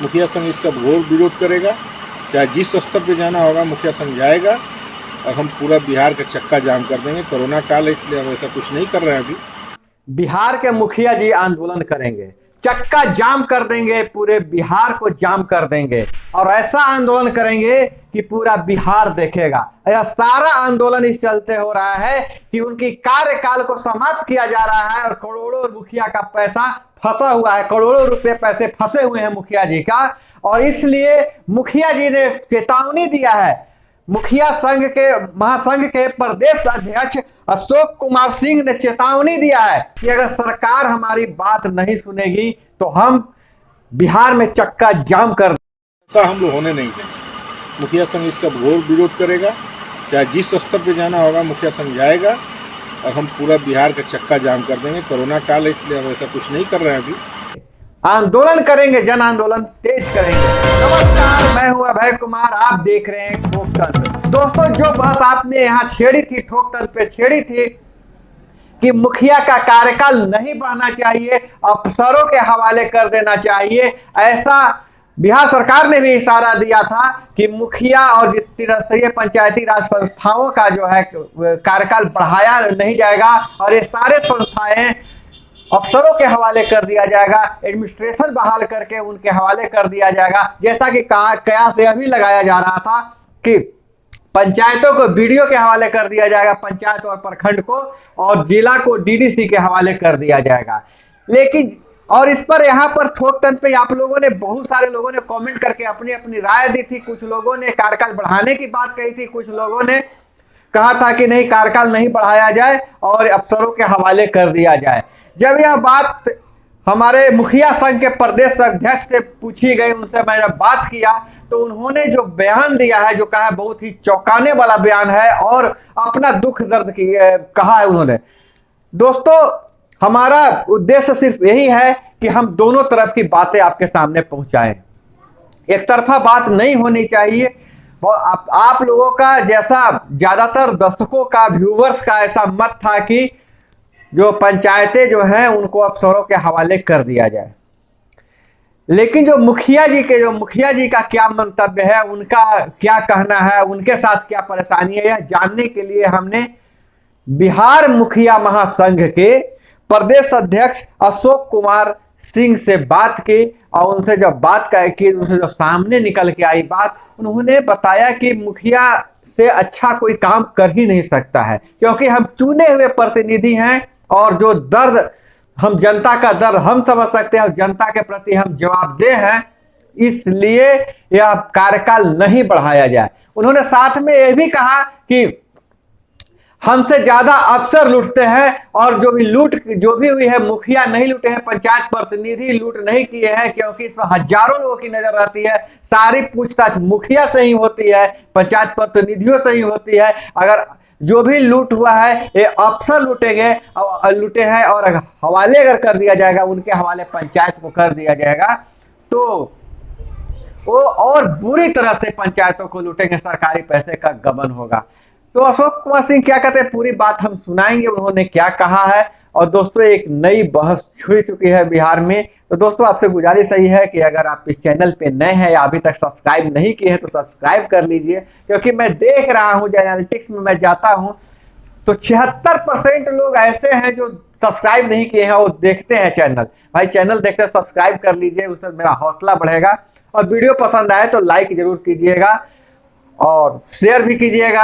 मुखिया संघ इसका घोर विरोध करेगा। चाहे जिस स्तर पे जाना होगा मुखिया संघ जाएगा और हम पूरा बिहार का चक्का जाम कर देंगे। कोरोना काल है इसलिए हम ऐसा कुछ नहीं कर रहे हैं अभी। बिहार के मुखिया जी आंदोलन करेंगे, चक्का जाम कर देंगे, पूरे बिहार को जाम कर देंगे और ऐसा आंदोलन करेंगे कि पूरा बिहार देखेगा। यह सारा आंदोलन इस चलते हो रहा है कि उनकी कार्यकाल को समाप्त किया जा रहा है और करोड़ों मुखिया का पैसा फंसा हुआ है, करोड़ों रुपए पैसे फंसे हुए हैं मुखिया जी का। और इसलिए मुखिया जी ने चेतावनी दिया है। मुखिया संघ के महासंघ के प्रदेश अध्यक्ष अशोक कुमार सिंह ने चेतावनी दिया है कि अगर सरकार हमारी बात नहीं सुनेगी तो हम बिहार में चक्का जाम कर ऐसा हम लोग होने नहीं देंगे। मुखिया संघ इसका घोर विरोध करेगा। चाहे जिस स्तर पे जाना होगा मुखिया संघ जाएगा और हम पूरा बिहार का चक्का जाम कर देंगे। कोरोना काल है इसलिए हम ऐसा कुछ नहीं कर रहे हैं अभी। आंदोलन करेंगे, जन आंदोलन तेज करेंगे। नमस्कार, मैं हूं अभय कुमार, आप देख रहे हैं ठोक तंत्र। दोस्तों, जो बहस आपने यहाँ छेड़ी थी, ठोक तंत्र पे छेड़ी थी कि मुखिया का कार्यकाल नहीं बढ़ना चाहिए, अफसरों के हवाले कर देना चाहिए, ऐसा बिहार सरकार ने भी इशारा दिया था कि मुखिया और त्रिस्तरीय पंचायती राज संस्थाओं का जो है कार्यकाल बढ़ाया नहीं जाएगा और ये सारे संस्थाएं अफसरों के हवाले कर दिया जाएगा, एडमिनिस्ट्रेशन बहाल करके उनके हवाले कर दिया जाएगा। जैसा कि कयास यह भी लगाया जा रहा था कि पंचायतों को बीडीओ के हवाले कर दिया जाएगा, पंचायत और प्रखंड को, और जिला को डीडीसी के हवाले कर दिया जाएगा। लेकिन और इस पर यहाँ पर ठोक तंत्र पे आप लोगों ने, बहुत सारे लोगों ने कमेंट करके अपनी अपनी राय दी थी। कुछ लोगों ने कार्यकाल बढ़ाने की बात कही थी, कुछ लोगों ने कहा था कि नहीं, कार्यकाल नहीं बढ़ाया जाए और अफसरों के हवाले कर दिया जाए। जब यह बात हमारे मुखिया संघ के प्रदेश अध्यक्ष से पूछी गई, उनसे मैं जब बात किया तो उन्होंने जो बयान दिया है, जो कहा है, बहुत ही चौंकाने वाला बयान है और अपना दुख दर्द कहा है उन्होंने। दोस्तों, हमारा उद्देश्य सिर्फ यही है कि हम दोनों तरफ की बातें आपके सामने पहुंचाएं। एक तरफा बात नहीं होनी चाहिए। आप लोगों का, जैसा ज्यादातर दर्शकों का, व्यूवर्स का ऐसा मत था कि जो पंचायतें जो हैं उनको अफसरों के हवाले कर दिया जाए। लेकिन जो मुखिया जी का क्या मंतव्य है, उनका क्या कहना है, उनके साथ क्या परेशानी है, यह जानने के लिए हमने बिहार मुखिया महासंघ के प्रदेश अध्यक्ष अशोक कुमार सिंह से बात की और उनसे जब बात की, उनसे जो सामने निकल के आई बात, उन्होंने बताया कि मुखिया से अच्छा कोई काम कर ही नहीं सकता है, क्योंकि हम चुने हुए प्रतिनिधि हैं और जो दर्द हम, जनता का दर्द हम समझ सकते हैं और जनता के प्रति हम जवाबदेह हैं, इसलिए यह कार्यकाल नहीं बढ़ाया जाए। उन्होंने साथ में यह भी कहा कि हमसे ज्यादा अफसर लूटते हैं और जो भी हुई है, मुखिया नहीं लूटे हैं, पंचायत प्रतिनिधि लूट नहीं किए हैं, क्योंकि इसमें हजारों लोगों की नजर रहती है। सारी पूछताछ मुखिया से ही होती है, पंचायत प्रतिनिधियों से ही होती है। अगर जो भी लूट हुआ है ये अफसर लूटे हैं और हवाले अगर कर दिया जाएगा, उनके हवाले पंचायत को कर दिया जाएगा, तो वो और बुरी तरह से पंचायतों को लूटेंगे, सरकारी पैसे का गबन होगा। तो अशोक कुमार सिंह क्या कहते हैं, पूरी बात हम सुनाएंगे उन्होंने क्या कहा है। और दोस्तों, एक नई बहस छिड़ चुकी है बिहार में। तो दोस्तों, आपसे गुजारिश यही है कि अगर आप इस चैनल पे नए हैं या अभी तक सब्सक्राइब नहीं किए हैं तो सब्सक्राइब कर लीजिए, क्योंकि मैं देख रहा हूं, जो एनालिटिक्स में मैं जाता हूं तो 76% लोग ऐसे हैं जो सब्सक्राइब नहीं किए हैं और देखते हैं चैनल। भाई, चैनल देखते सब्सक्राइब कर लीजिए, उससे मेरा हौसला बढ़ेगा। और वीडियो पसंद आए तो लाइक जरूर कीजिएगा और शेयर भी कीजिएगा,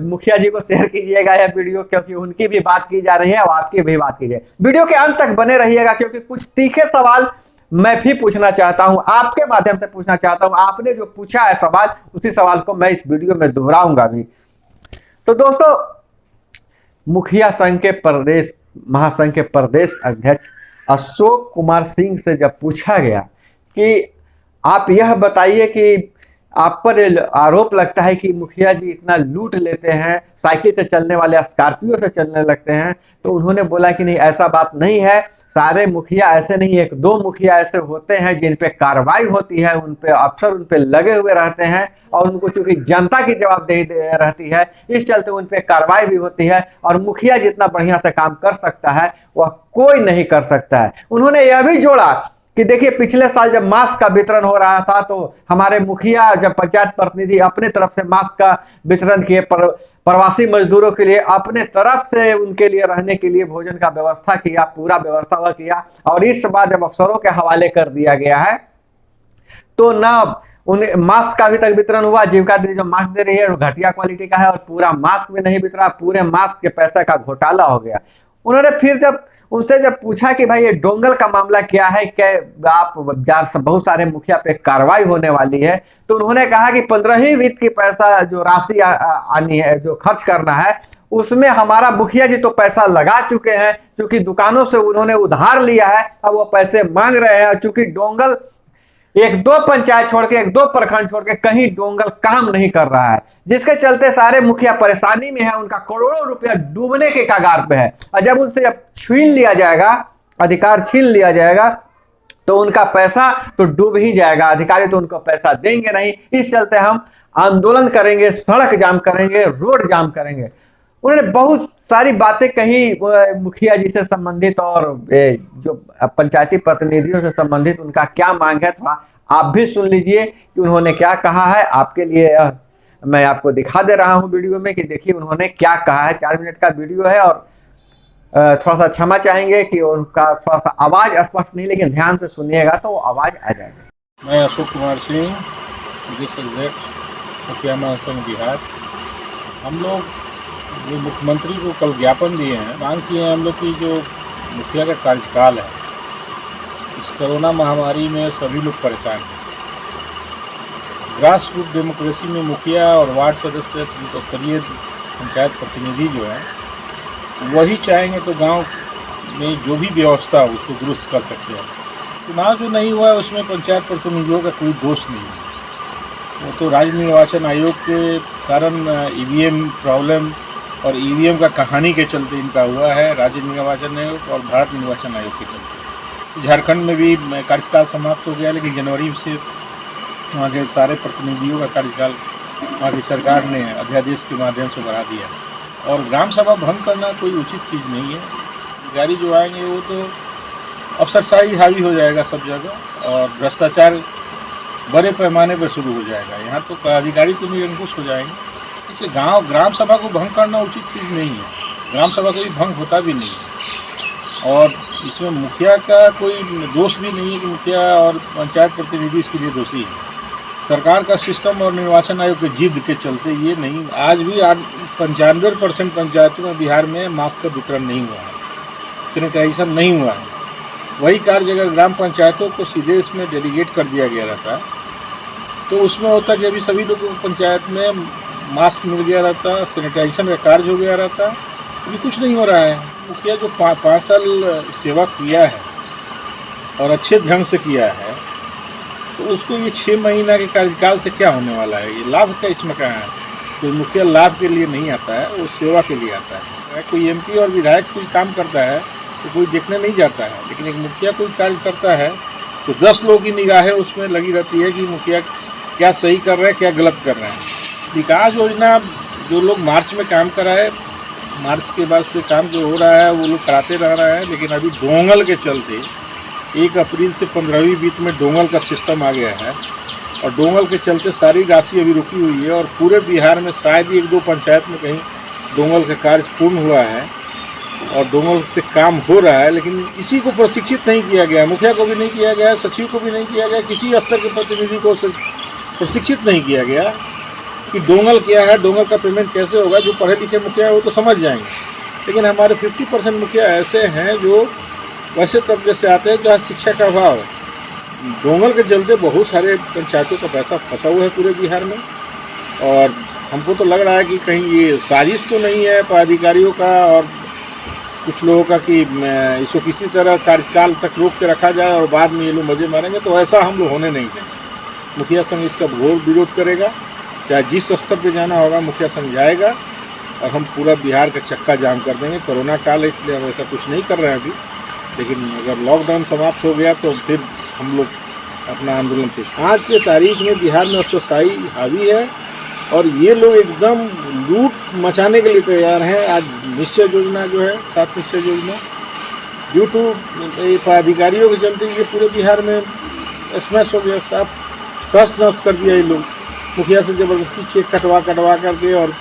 मुखिया जी को शेयर कीजिएगा यह वीडियो, क्योंकि उनकी भी बात की जा रही है और आपकी भी बात कीजिए। वीडियो के अंत तक बने रहिएगा, क्योंकि कुछ तीखे सवाल मैं भी पूछना चाहता हूं, आपके माध्यम से पूछना चाहता हूं। आपने जो पूछा है सवाल, उसी सवाल को मैं इस वीडियो में दोहराऊंगा भी। तो दोस्तों, मुखिया संघ के प्रदेश महासंघ के प्रदेश अध्यक्ष अशोक कुमार सिंह से जब पूछा गया कि आप यह बताइए कि आप पर आरोप लगता है कि मुखिया जी इतना लूट लेते हैं, साइकिल से चलने वाले स्कॉर्पियो से चलने लगते हैं, तो उन्होंने बोला कि नहीं, ऐसा बात नहीं है। सारे मुखिया ऐसे नहीं, एक दो मुखिया ऐसे होते हैं जिन पे कार्रवाई होती है, उन पे अफसर उन पे लगे हुए रहते हैं और उनको चूंकि जनता की जवाबदेही रहती है, इस चलते उन पे कार्रवाई भी होती है। और मुखिया जितना बढ़िया से काम कर सकता है वह कोई नहीं कर सकता है। उन्होंने यह भी जोड़ा कि देखिए पिछले साल जब मास्क का वितरण हो रहा था तो हमारे मुखिया जब पंचायत प्रतिनिधि अपने तरफ से मास्क का वितरण किए, प्रवासी मजदूरों के लिए अपने तरफ से उनके लिए रहने के लिए भोजन का व्यवस्था किया, पूरा व्यवस्था किया। और इस बार जब अफसरों के हवाले कर दिया गया है तो न उन्हें मास्क का अभी तक वितरण हुआ। जीविका दीदी जो मास्क दे रही है वो घटिया क्वालिटी का है और पूरा मास्क भी नहीं वितरा, पूरे मास्क के पैसे का घोटाला हो गया। उन्होंने फिर जब उनसे जब पूछा कि भाई ये डोंगल का मामला क्या है, क्या आप बहुत सारे मुखिया पे कार्रवाई होने वाली है, तो उन्होंने कहा कि 15वीं वित्त की पैसा जो राशि आनी है, जो खर्च करना है, उसमें हमारा मुखिया जी तो पैसा लगा चुके हैं, क्योंकि दुकानों से उन्होंने उधार लिया है, अब वो पैसे मांग रहे हैं। चूंकि डोंगल एक दो पंचायत छोड़ के, एक दो प्रखंड छोड़ के कहीं डोंगल काम नहीं कर रहा है, जिसके चलते सारे मुखिया परेशानी में है, उनका करोड़ों रुपया डूबने के कगार पे है। और जब उनसे जब छीन लिया जाएगा, अधिकार छीन लिया जाएगा, तो उनका पैसा तो डूब ही जाएगा, अधिकारी तो उनको पैसा देंगे नहीं। इस चलते हम आंदोलन करेंगे, सड़क जाम करेंगे, रोड जाम करेंगे। उन्होंने बहुत सारी बातें कही मुखिया जी से संबंधित और जो पंचायती प्रतिनिधियों से संबंधित, उनका क्या मांग है, थोड़ा आप भी सुन लीजिए कि उन्होंने क्या कहा है। आपके लिए मैं आपको दिखा दे रहा हूं वीडियो में कि देखिए उन्होंने क्या कहा है। 4 मिनट का वीडियो है और थोड़ा सा क्षमा चाहेंगे कि उनका थोड़ा सा आवाज स्पष्ट नहीं, लेकिन ध्यान से सुनिएगा तो आवाज आ जाएगी। मैं अशोक कुमार सिंह, प्रदेश अध्यक्ष मुखिया महासंघ बिहार। हम लोग जो मुख्यमंत्री को कल ज्ञापन दिए हैं, मांग किए हैं हम लोग की जो मुखिया का कार्यकाल है, इस कोरोना महामारी में सभी लोग परेशान हैं। ग्रास रूट डेमोक्रेसी में मुखिया और वार्ड सदस्य, स्तरीय पंचायत प्रतिनिधि जो है, वही चाहेंगे तो गांव में जो भी व्यवस्था हो उसको दुरुस्त कर सकते हैं। चुनाव जो नहीं हुआ है उसमें पंचायत प्रतिनिधियों का कोई दोष नहीं है, वो तो राज्य निर्वाचन आयोग के कारण ईवीएम प्रॉब्लम और ईवीएम का कहानी के चलते इनका हुआ है, राज्य निर्वाचन आयोग और भारत निर्वाचन आयोग के चलते। झारखंड में भी कार्यकाल समाप्त हो गया, लेकिन जनवरी से वहाँ के सारे प्रतिनिधियों का कार्यकाल वहाँ की सरकार ने अध्यादेश के माध्यम से बढ़ा दिया। और ग्राम सभा भंग करना कोई उचित चीज़ नहीं है। अधिकारी जो आएंगे वो तो अफसरशाही हावी हो जाएगा सब जगह और भ्रष्टाचार बड़े पैमाने पर शुरू हो जाएगा। यहाँ तो अधिकारी तो निरंकुश हो जाएंगे। इससे ग्राम सभा को भंग करना उचित चीज़ नहीं है, ग्राम सभा कभी भंग होता भी नहीं है। और इसमें मुखिया का कोई दोष भी नहीं है कि मुखिया और पंचायत प्रतिनिधि इसके लिए दोषी है। सरकार का सिस्टम और निर्वाचन आयोग के जिद के चलते ये नहीं, आज भी 95% पंचायतों में बिहार में मास्क का वितरण नहीं हुआ है, सैनिटाइजेशन नहीं हुआ है। वही कार्य अगर ग्राम पंचायतों को सीधे इसमें डेलीगेट कर दिया गया रहता तो उसमें होता कि अभी सभी लोगों को पंचायत में मास्क मिल गया रहता, सैनिटाइजेशन का कार्य हो गया रहता। अभी कुछ नहीं हो रहा है। मुखिया जो 5 साल सेवा किया है और अच्छे ढंग से किया है, तो उसको ये 6 महीना के कार्यकाल से क्या होने वाला है? ये लाभ क्या इसमें कहाँ है? कोई मुखिया लाभ के लिए नहीं आता है, वो सेवा के लिए आता है। कोई एमपी और विधायक कोई काम करता है तो कोई देखने नहीं जाता है, लेकिन एक मुखिया कोई कार्य करता है तो 10 लोगों की निगाहें उसमें लगी रहती है कि मुखिया क्या सही कर रहे हैं, क्या गलत कर रहे हैं। विकास योजना जो लोग मार्च में काम कराए, मार्च के बाद से काम जो हो रहा है वो लोग कराते रह रहे हैं, लेकिन अभी डोंगल के चलते 1 अप्रैल से 15वीं वित्त में डोंगल का सिस्टम आ गया है और डोंगल के चलते सारी राशि अभी रुकी हुई है। और पूरे बिहार में शायद ही 1-2 पंचायत में कहीं डोंगल का कार्य पूर्ण हुआ है और डोंगल से काम हो रहा है, लेकिन इसी को प्रशिक्षित नहीं किया गया। मुखिया को भी नहीं किया गया, सचिव को भी नहीं किया गया, किसी स्तर के प्रतिनिधि को प्रशिक्षित नहीं किया गया कि डोंगल क्या है, डोंगल का पेमेंट कैसे होगा। जो पढ़े लिखे मुखिया है वो तो समझ जाएंगे, लेकिन हमारे 50% मुखिया ऐसे हैं जो वैसे तबके से आते हैं जहाँ शिक्षा का अभाव है। डोंगल के चलते बहुत सारे पंचायतों का पैसा फंसा हुआ है पूरे बिहार में और हमको तो लग रहा है कि कहीं ये साजिश तो नहीं है पदाधिकारियों का और कुछ लोगों का कि इसको किसी तरह कार्यकाल तक रोक के रखा जाए और बाद में ये लोग मजे मारेंगे। तो ऐसा हम लोग होने नहीं देंगे। मुखिया संघ इसका घोर विरोध करेगा, चाहे जिस स्तर पे जाना होगा मुखिया संघ जाएगा और हम पूरा बिहार का चक्का जाम कर देंगे। कोरोना काल है इसलिए हम ऐसा कुछ नहीं कर रहे हैं अभी, लेकिन अगर लॉकडाउन समाप्त हो गया तो फिर हम लोग अपना आंदोलन से। आज के तारीख में बिहार में अफसरशाही हावी है और ये लोग एकदम लूट मचाने के लिए तैयार हैं। आज निश्चय योजना जो है, 7 निश्चय योजना, ड्यू टू पदाधिकारियों के चलते ये पूरे बिहार में स्मैश हो गया, सब तहस नहस कर दिया ये लोग। मुखिया से ज़बरदस्ती चेक कटवा करके और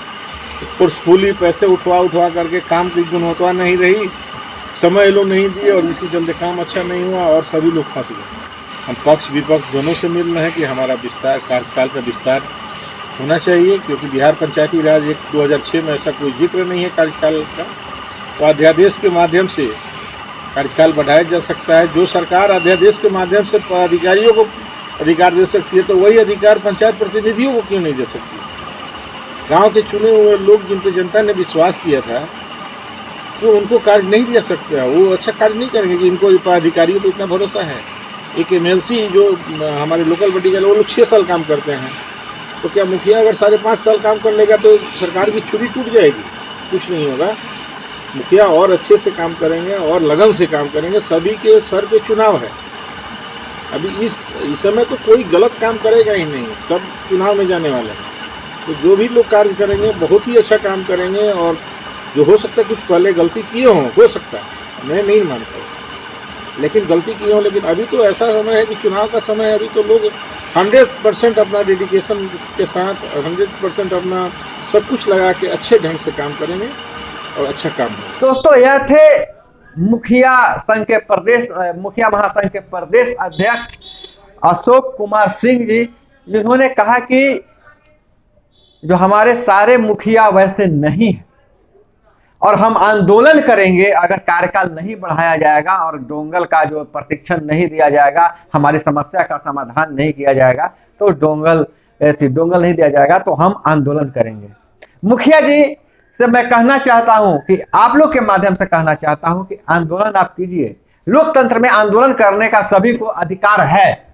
फोर्सफुली पैसे उठवा करके काम की गुणवत्ता नहीं रही, समय लोग नहीं दिए और इसी चलते काम अच्छा नहीं हुआ और सभी लोग फंस गए। हम पक्ष विपक्ष दोनों से मिल रहे हैं कि हमारा विस्तार, कार्यकाल का विस्तार होना चाहिए, क्योंकि बिहार पंचायती राज एक्ट 2006 में ऐसा कोई जिक्र नहीं है कार्यकाल का। तो अध्यादेश के माध्यम से कार्यकाल बढ़ाया जा सकता है। जो सरकार अध्यादेश के माध्यम से अधिकारियों को अधिकार दे सकती है, तो वही अधिकार पंचायत प्रतिनिधियों को क्यों नहीं दे सकती? गांव के चुने हुए लोग जिन पर जनता ने विश्वास किया था, तो उनको कार्य नहीं दिया सकता, वो अच्छा कार्य नहीं करेंगे कि इनको अधिकारियों को इतना भरोसा है। एक MLC जो हमारे लोकल बॉडी का, वो लोग 6 साल काम करते हैं, तो क्या मुखिया अगर 5.5 साल काम कर लेगा तो सरकार की छुरी टूट जाएगी? कुछ नहीं होगा। मुखिया और अच्छे से काम करेंगे और लगन से काम करेंगे। सभी के सर पे चुनाव है। अभी इस समय तो कोई गलत काम करेगा ही नहीं, सब चुनाव में जाने वाले हैं। तो जो भी लोग कार्य करेंगे बहुत ही अच्छा काम करेंगे, और जो हो सकता है कुछ पहले गलती किए हों, हो सकता है, मैं नहीं मानता, लेकिन गलती किए हों। लेकिन अभी तो ऐसा समय है कि चुनाव का समय है, अभी तो लोग 100% अपना डेडिकेशन के साथ 100% अपना सब कुछ लगा के अच्छे ढंग से काम करेंगे और अच्छा काम होगा। दोस्तों, यह थे मुखिया महासंघ के प्रदेश अध्यक्ष अशोक कुमार सिंह जी, जिन्होंने कहा कि जो हमारे सारे मुखिया वैसे नहीं है और हम आंदोलन करेंगे अगर कार्यकाल नहीं बढ़ाया जाएगा और डोंगल का जो प्रशिक्षण नहीं दिया जाएगा, हमारी समस्या का समाधान नहीं किया जाएगा, तो डोंगल नहीं दिया जाएगा तो हम आंदोलन करेंगे। मुखिया जी से मैं कहना चाहता हूं कि आप लोग के माध्यम से कहना चाहता हूं कि आंदोलन आप कीजिए। लोकतंत्र में आंदोलन करने का सभी को अधिकार है,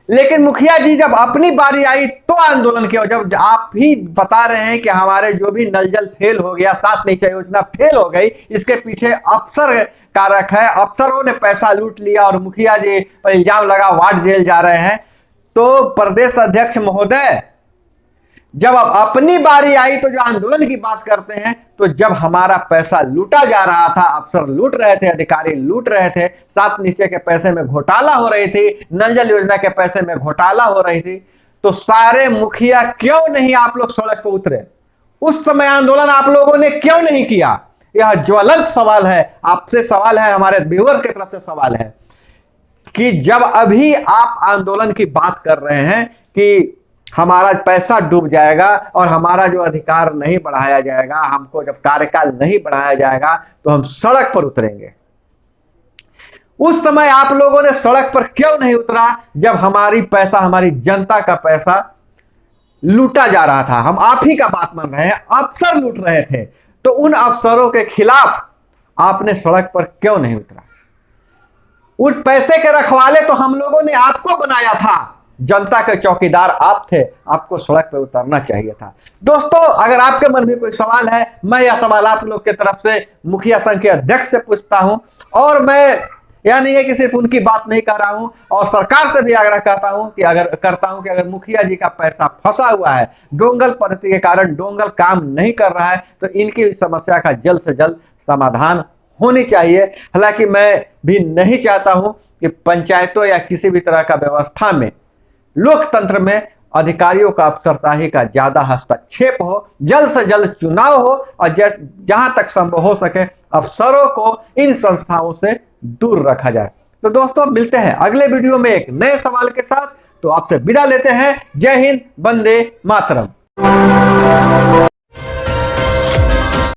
लेकिन मुखिया जी जब अपनी बारी आई तो आंदोलन किया। जब आप ही बता रहे हैं कि हमारे जो भी नल जल फेल हो गया, 7 निश्चय योजना फेल हो गई, इसके पीछे अफसर कारक है, अफसरों ने पैसा लूट लिया और मुखिया जी पर इल्जाम लगा वार्ड जेल जा रहे हैं, तो प्रदेश अध्यक्ष महोदय जब अब अपनी बारी आई तो जो आंदोलन की बात करते हैं, तो जब हमारा पैसा लूटा जा रहा था, अफसर लूट रहे थे, अधिकारी लूट रहे थे, 7 निश्चय के पैसे में घोटाला हो रही थी, नल जल योजना के पैसे में घोटाला हो रही थी, तो सारे मुखिया क्यों नहीं आप लोग सड़क पर उतरे? उस समय आंदोलन आप लोगों ने क्यों नहीं किया? यह ज्वलंत सवाल है, आपसे सवाल है, हमारे व्यूअर की तरफ से सवाल है कि जब अभी आप आंदोलन की बात कर रहे हैं कि हमारा पैसा डूब जाएगा और हमारा जो अधिकार नहीं बढ़ाया जाएगा, हमको जब कार्यकाल नहीं बढ़ाया जाएगा तो हम सड़क पर उतरेंगे। उस समय आप लोगों ने सड़क पर क्यों नहीं उतरा जब हमारी जनता का पैसा लूटा जा रहा था? हम आप ही का बात मान रहे हैं, अफसर लूट रहे थे, तो उन अफसरों के खिलाफ आपने सड़क पर क्यों नहीं उतरा? उस पैसे के रखवाले तो हम लोगों ने आपको बनाया था, जनता के चौकीदार आप थे, आपको सड़क पे उतरना चाहिए था। दोस्तों, अगर आपके मन में कोई सवाल है, मैं यह सवाल आप लोग की तरफ से मुखिया संघ के अध्यक्ष से पूछता हूं, और मैं यह नहीं है कि सिर्फ उनकी बात नहीं कर रहा हूं, और सरकार से भी आग्रह करता हूं कि अगर मुखिया जी का पैसा फंसा हुआ है, डोंगल पद्धति के कारण डोंगल काम नहीं कर रहा है, तो इनकी समस्या का जल्द से जल्द समाधान होनी चाहिए। हालांकि मैं भी नहीं चाहता हूं कि पंचायतों या किसी भी तरह का व्यवस्था में, लोकतंत्र में अधिकारियों का अफसरशाही का ज्यादा हस्तक्षेप हो। जल्द से जल्द चुनाव हो और जहां तक संभव हो सके अफसरों को इन संस्थाओं से दूर रखा जाए। तो दोस्तों, मिलते हैं अगले वीडियो में एक नए सवाल के साथ। तो आपसे विदा लेते हैं। जय हिंद, वंदे मातरम।